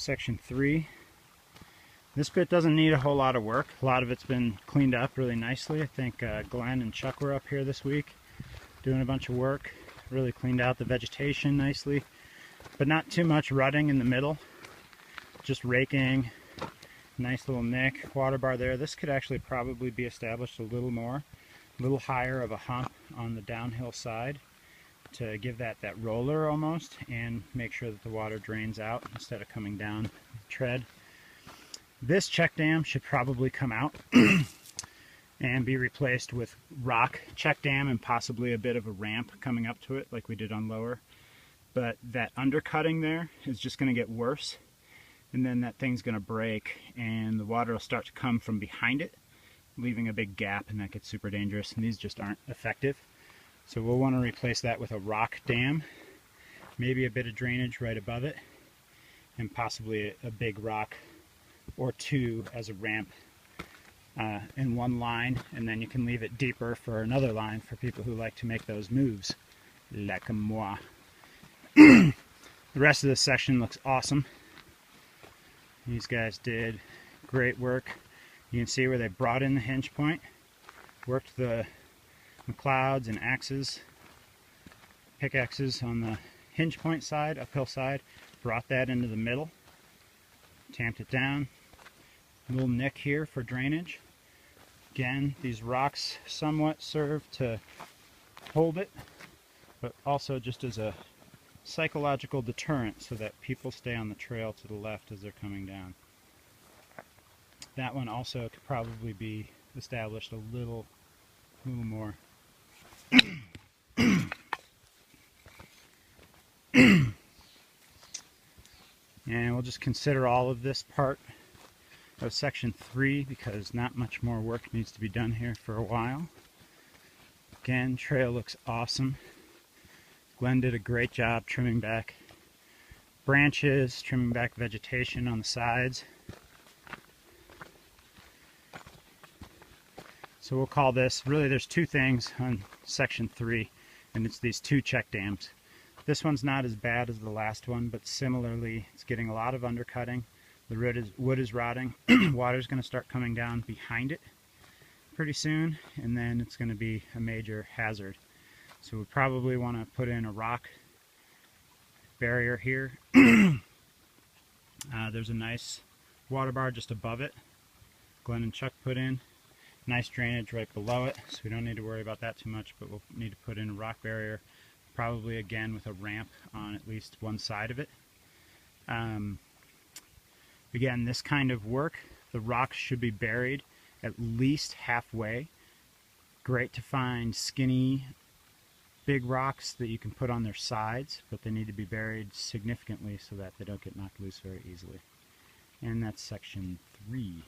section 3. This bit doesn't need a whole lot of work. A lot of it's been cleaned up really nicely. I think Glenn and Chuck were up here this week doing a bunch of work. Really cleaned out the vegetation nicely, but not too much rutting in the middle. Just raking. Nice little nick, water bar there. This could actually probably be established a little more, a little higher of a hump on the downhill side to give that roller almost, and make sure that the water drains out instead of coming down the tread. This check dam should probably come out and be replaced with rock check dam and possibly a bit of a ramp coming up to it like we did on lower. But that undercutting there is just going to get worse, and then that thing's going to break and the water will start to come from behind it, leaving a big gap, and that gets super dangerous, and these just aren't effective. So we'll want to replace that with a rock dam, maybe a bit of drainage right above it, and possibly a big rock or two as a ramp in one line, and then you can leave it deeper for another line for people who like to make those moves, like moi. The rest of this section looks awesome. These guys did great work. You can see where they brought in the hinge point, worked the McLeods and axes, pickaxes on the hinge point side, uphill side, brought that into the middle, tamped it down. A little nick here for drainage. Again, these rocks somewhat serve to hold it, but also just as a psychological deterrent so that people stay on the trail to the left as they're coming down. That one also could probably be established a little more. And we'll just consider all of this part of section 3 because not much more work needs to be done here for a while. Again, trail looks awesome. Glenn did a great job trimming back branches, trimming back vegetation on the sides. So we'll call this, really there's two things on section 3, and it's these two check dams. This one's not as bad as the last one, but similarly it's getting a lot of undercutting. The wood is rotting. Water's going to start coming down behind it pretty soon, and then it's going to be a major hazard. So we probably want to put in a rock barrier here. There's a nice water bar just above it. Glenn and Chuck put in. Nice drainage right below it, so we don't need to worry about that too much, but we'll need to put in a rock barrier, probably again with a ramp on at least one side of it. Again, this kind of work, the rocks should be buried at least halfway. Great to find skinny, big rocks that you can put on their sides, but they need to be buried significantly so that they don't get knocked loose very easily. And that's section 3.